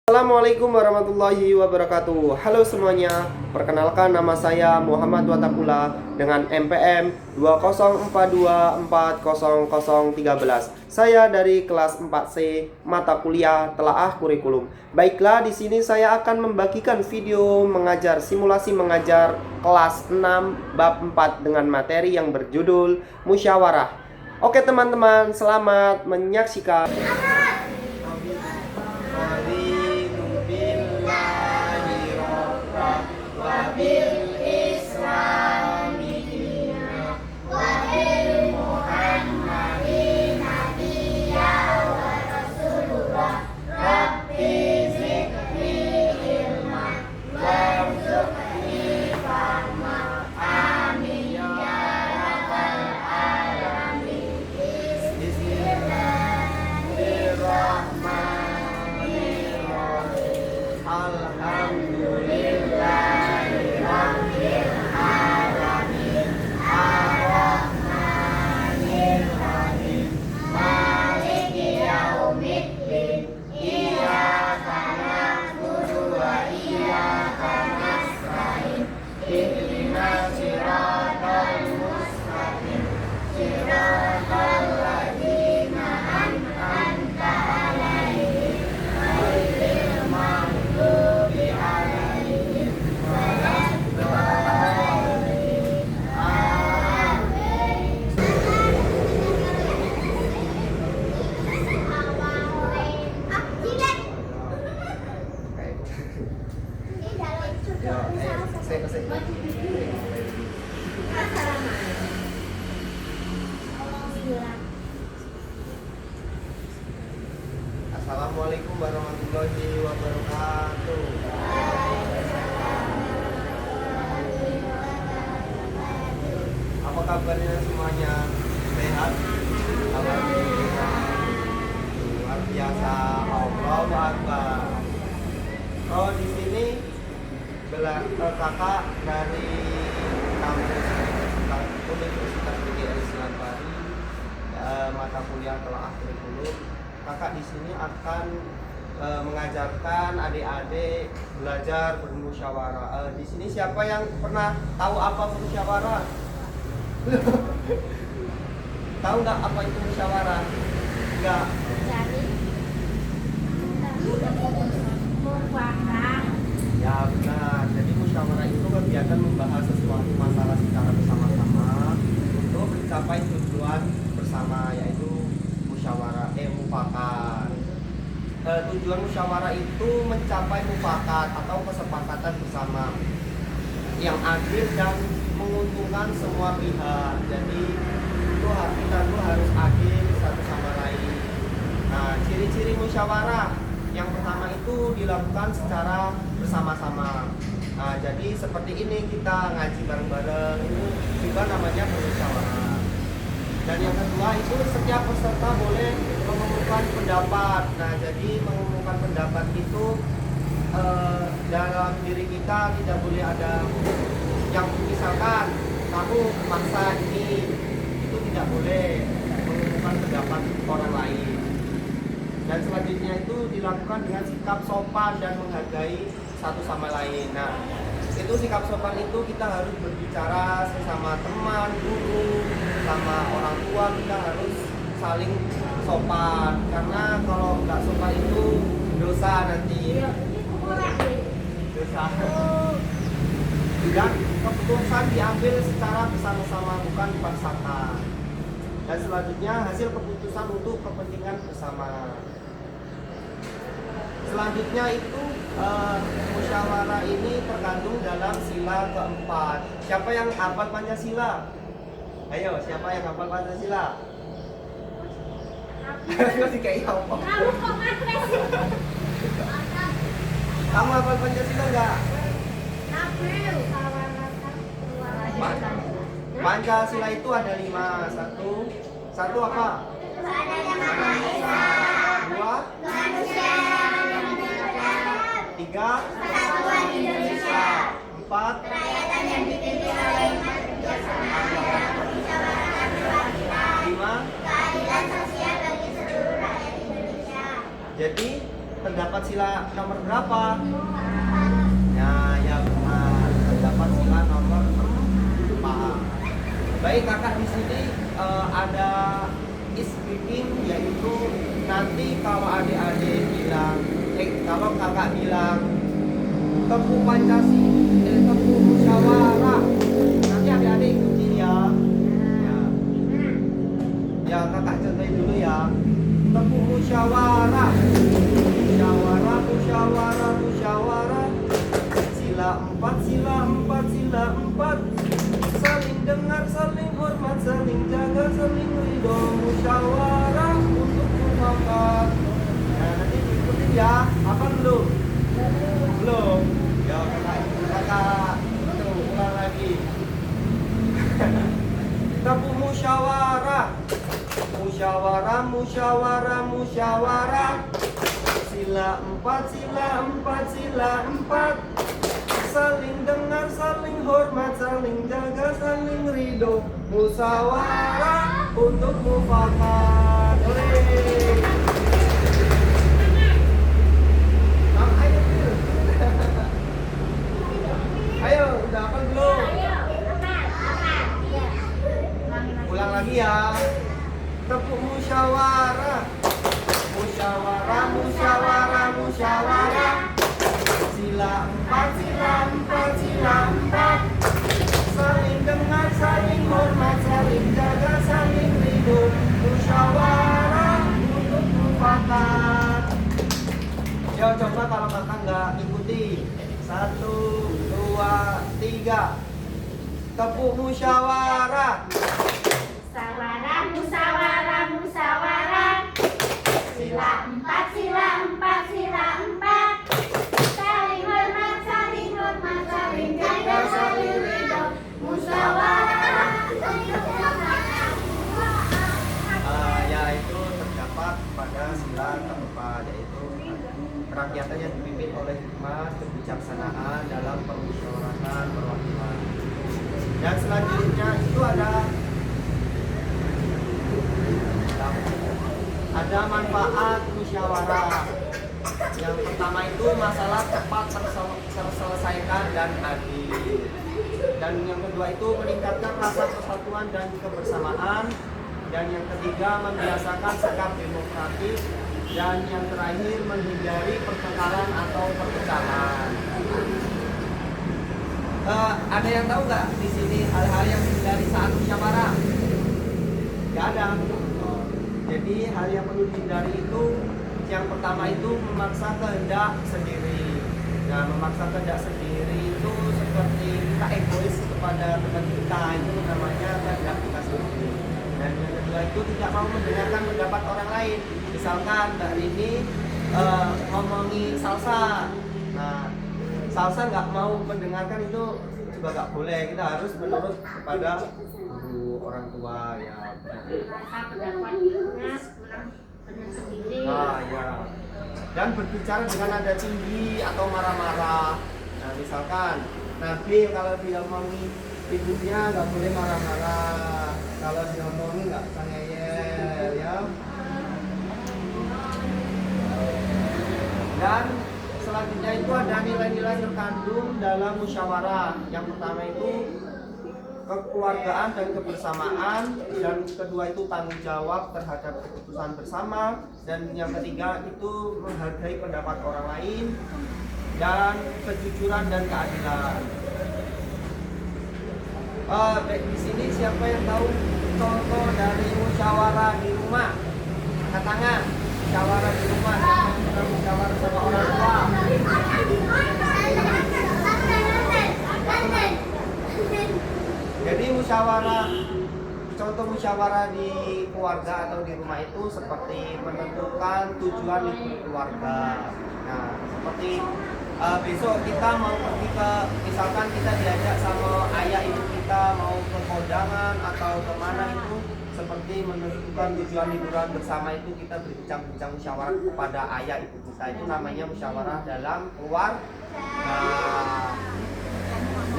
Assalamualaikum warahmatullahi wabarakatuh. Halo semuanya, perkenalkan nama saya Muhammad Watapula dengan NPM 204240013. Saya dari kelas 4C mata kuliah Telaah Kurikulum. Baiklah, di sini saya akan membagikan video mengajar simulasi mengajar kelas 6 bab 4 dengan materi yang berjudul musyawarah. Oke teman-teman, selamat menyaksikan. Assalamualaikum warahmatullahi wabarakatuh. Apa kabarnya semuanya? Sehat? Alhamdulillah. Luar biasa. Allahu Akbar. Oh, di sini kakak dari kampus Universitas PGRI Silat Bari, mata kuliah Telaah Kurikulum. Kakak di sini akan mengajarkan adik-adik belajar bermusyawarah. Di sini siapa yang pernah tahu apa musyawarah? Tahu nggak apa itu musyawarah? Nggak. Ya benar. Jadi musyawarah itu kegiatan membahas sesuatu masalah secara bersama-sama untuk mencapai tujuan bersama, yaitu mufakat. Tujuan musyawarah itu mencapai mufakat atau kesepakatan bersama yang adil dan menguntungkan semua pihak. Jadi kita harus adil satu sama lain. Nah, ciri-ciri musyawarah yang pertama itu dilakukan secara bersama-sama. Nah, jadi seperti ini kita ngaji bareng-bareng, itu juga namanya bermusyawarah. Dan yang kedua itu setiap peserta boleh mengumumkan pendapat. Nah, jadi mengumumkan pendapat itu dalam diri kita tidak boleh ada yang misalkan kamu maksa ini, itu tidak boleh mengumumkan pendapat orang lain. Dan selanjutnya itu dilakukan dengan sikap sopan dan menghargai satu sama lain. Nah, itu sikap sopan itu kita harus berbicara sesama teman, guru, sama orang tua, kita harus saling sopan, karena kalau nggak sopan itu dosa nanti. Dosa. Dan keputusan diambil secara bersama-sama, bukan dipaksakan. Dan selanjutnya hasil keputusan untuk kepentingan bersama. Selanjutnya itu musyawarah ini terkandung dalam sila keempat. Siapa yang hafal Pancasila? Ayo, siapa yang hafal Pancasila? Kamu hafal Pancasila enggak? Pancasila itu ada 5. Satu apa? Dua, tiga, kesatuan Indonesia. 4, kerakyatan yang dipimpin oleh umat berdasarkan musyawarah perwakilan. 5, keadilan sosial bagi seluruh rakyat Indonesia. Jadi Terdapat sila nomor berapa? Ya benar. Terdapat sila nomor 4. Baik kakak, di sini ada speaking, yaitu nanti kalau adik-adik bilang, kalau kakak bilang temu Pancasila, temu musyawarah, nanti adik-adik ikuti ya. Ya kakak contohin dulu ya. Temu musyawarah, musyawarah, musyawarah, musyawarah. Sila 4, sila 4, sila 4. Saling dengar, saling hormat, saling jaga, saling ridho. Musyawarah untuk mufakat. Nah nanti ikutin ya. Apa belum? Belum. Ya kakak itu ulang lagi. Temu musyawarah, musyawarah, musyawarah, musyawarah. Sila 4, sila 4, sila 4. Saling dengar, saling hormat, saling jaga, saling ridho. Musyawarah untuk mufakat. Ayo, udah apa belum? Ulang lagi ya. Tepuk musyawarah, musyawarah, musyawarah, musyawarah. Sila 4, sila 4, sila 4. Saling dengar, saling hormat, saling jaga, saling ridho. Musyawarah untuk mufakat. Yo coba kalau kakak nggak ikuti. 1, 2, 3. Tepuk musyawarah. Musyawarah, musyawarah, musyawarah. Sila 4, sila 4, sila 4. Saling hormat, saling hormat, saling jaga, saling ridho. Musyawarah. Ya itu terdapat pada sila keempat, yaitu kerakyatan yang dipimpin oleh hikmah kebijaksanaan dalam permusyawaratan perwakilan. Dan selanjutnya itu ada manfaat musyawarah. Yang pertama itu masalah cepat terselesaikan dan adil. Dan yang kedua itu meningkatkan rasa persatuan dan kebersamaan. Dan yang ketiga membiasakan sikap demokratis. Dan yang terakhir menghindari pertengkaran atau perpecahan. Ada yang tahu nggak di sini hal-hal yang dihindari saat musyawarah? Nggak ada. Jadi hal yang perlu dihindari itu yang pertama itu memaksa kehendak sendiri. Nah, memaksa kehendak sendiri itu seperti kita egois kepada teman kita, itu namanya kehendak kita sendiri. Dan yang kedua itu tidak mau mendengarkan pendapat orang lain. Misalkan Mbak Rini ngomongin salsa. Nah, salsa nggak mau mendengarkan itu juga nggak boleh. Kita harus menurut kepada guru, orang tua ya. Nah, ya. Dan berbicara dengan nada tinggi atau marah-marah. Nah, misalkan Nabi kalau dia ngomongin ibunya nggak boleh marah-marah. Kalau dia ngomongin nggak usah ngeyel ya. Dan selanjutnya itu ada nilai-nilai terkandung dalam musyawarah. Yang pertama itu kekeluargaan dan kebersamaan, dan kedua itu tanggung jawab terhadap keputusan bersama, dan yang ketiga itu menghargai pendapat orang lain, dan kejujuran dan keadilan. Di sini siapa yang tahu contoh dari musyawarah di rumah? Angkat tangan. Musyawarah di rumah, siapa yang pernah musyawarah sama orang tua? Jadi musyawarah, contoh musyawarah di keluarga atau di rumah itu seperti menentukan tujuan hidup keluarga. Nah, seperti besok kita mau pergi ke, misalkan kita diajak sama ayah ibu kita mau ke kondangan atau kemana, itu seperti menentukan tujuan liburan bersama, itu kita berbincang-bincang musyawarah kepada ayah ibu kita, itu namanya musyawarah dalam keluarga.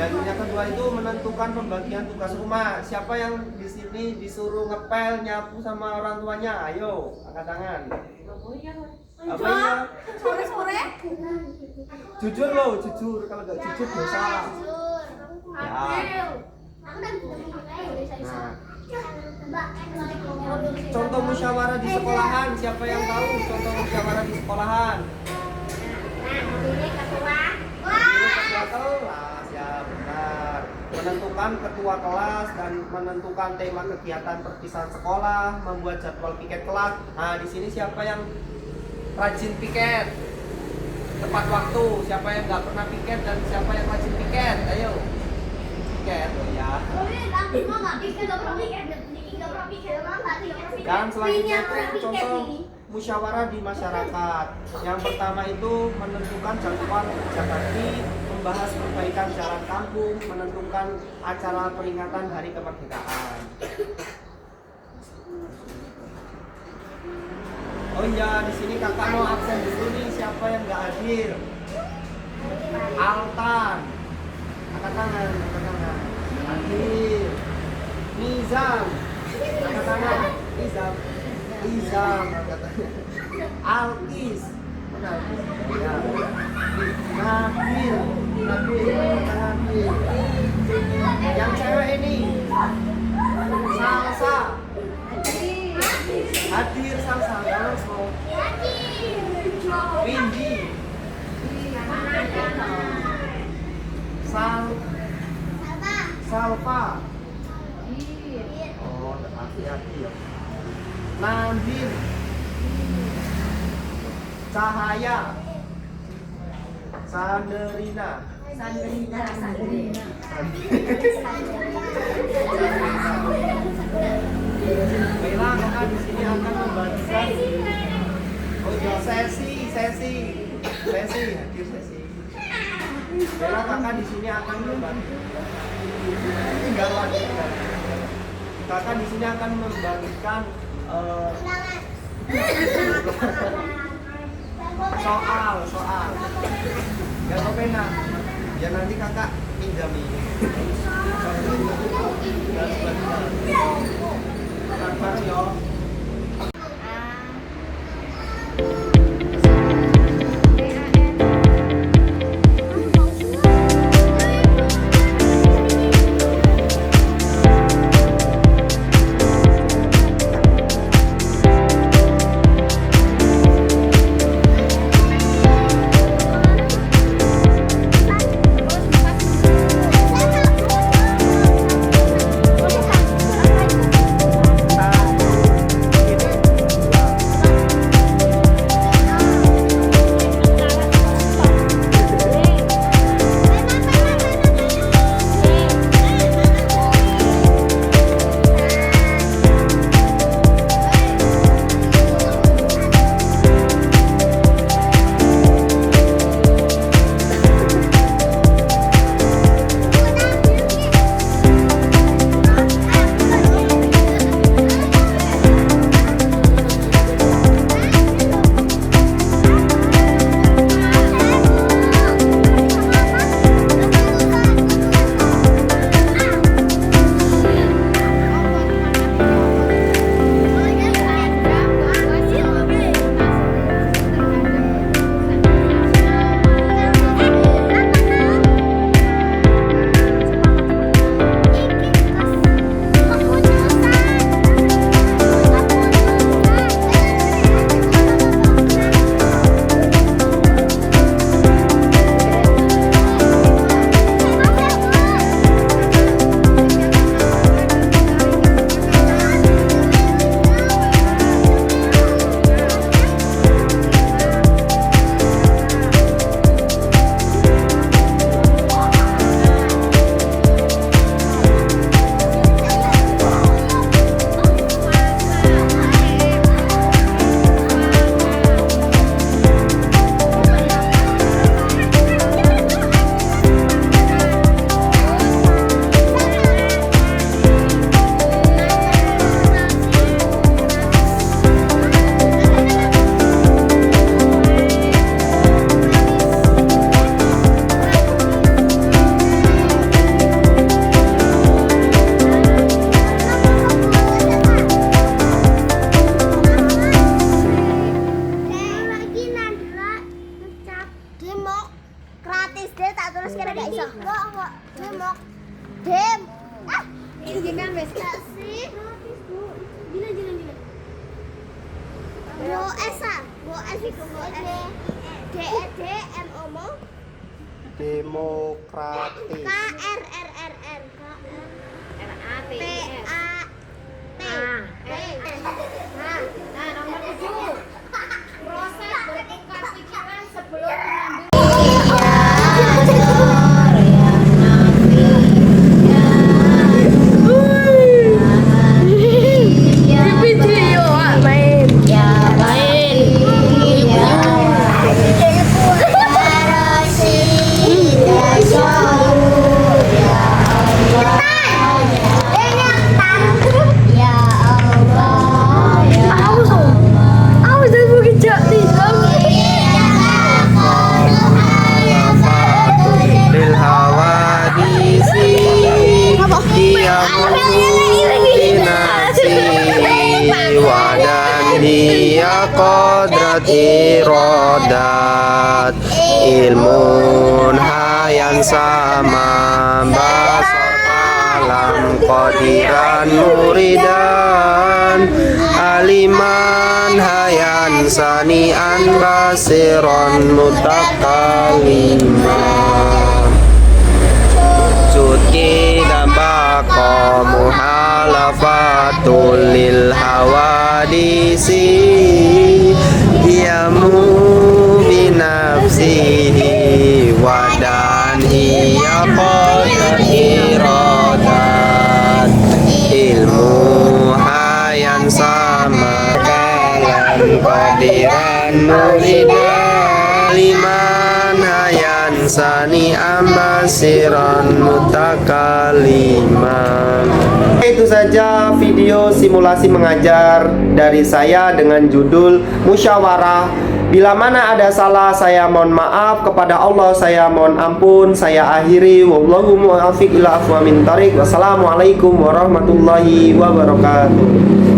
Dan yang kedua itu menentukan pembagian tugas rumah. Siapa yang di sini disuruh ngepel, nyapu sama orang tuanya? Ayo, angkat tangan. Apa ya? Sore-sore. Jujur loh, jujur. Kalau nggak jujur dosa. Adil. Nah, contoh musyawarah di sekolahan, siapa yang tahu contoh musyawarah di sekolahan? Ini ketua. Ini ketua kelas, ya benar. Menentukan ketua kelas dan menentukan tema kegiatan perpisahan sekolah, membuat jadwal piket kelas. Nah, di sini siapa yang rajin piket? Tepat waktu. Siapa yang nggak pernah piket dan siapa yang rajin piket? Ayo. Piket, oh ya. Dan selanjutnya itu contoh musyawarah di masyarakat. Yang pertama itu menentukan jadwal kerja bakti, membahas perbaikan jalan kampung, menentukan acara peringatan Hari Kemerdekaan. Oh iya, di sini kakak mau absen dulu nih. Siapa yang nggak hadir? Altan. Angkat tangan, angkat tangan. Hadir. Nizam. Angkat tangan. Nizam. Nizam. Angkat tangan. Alkis. Mana Alkis? Ya. Nabil. Nabil. Angkat tangan. Nabil. Yang cewek ini. Salsa. Hadir Salsa. Kalau mau. Windy. Salva. Oh, hati-hati ya. Nandin. Cahaya. Sanderina. Baiklah, kakak di sini akan membagikan. Oh iya, sesi. Hadir sesi. Baiklah, kakak di sini akan membagikan. Tinggal lagi. Kakak di sini akan membagikan soal. Gak mau pena. Ya nanti kakak pinjam ini. Bareng yo. otomatis dia tak terus kira gak iso. Enggak. Demok. Dem. Ah, itu gimana wes? Gak sih. Bilang. Go esa. Go es itu go es. D E D M O M O. Demokratis. K R R R R. R A T P I S. A T. Nah, nomor 7. Proses bertukar pikiran sebelum mengambil Lil hawadisi wadan hiya qadrat iradat ilmun hayan sama basar alam qadiran muridan aliman hayan sanian basiron mutakalimah Cuti dan bako muhalafatul lil hawadisi Diamu binafsihi wadan hiya qadrat iradat ilmu hayan sama kalam qadiran muridan liman hayan sani ambasiran mutakalimah. Itu saja video simulasi mengajar dari saya dengan judul musyawarah. Bila mana ada salah saya mohon maaf, kepada Allah saya mohon ampun. Saya akhiri wallahu muwaffiq ila aqwamit thoriq. Wassalamualaikum warahmatullahi wabarakatuh.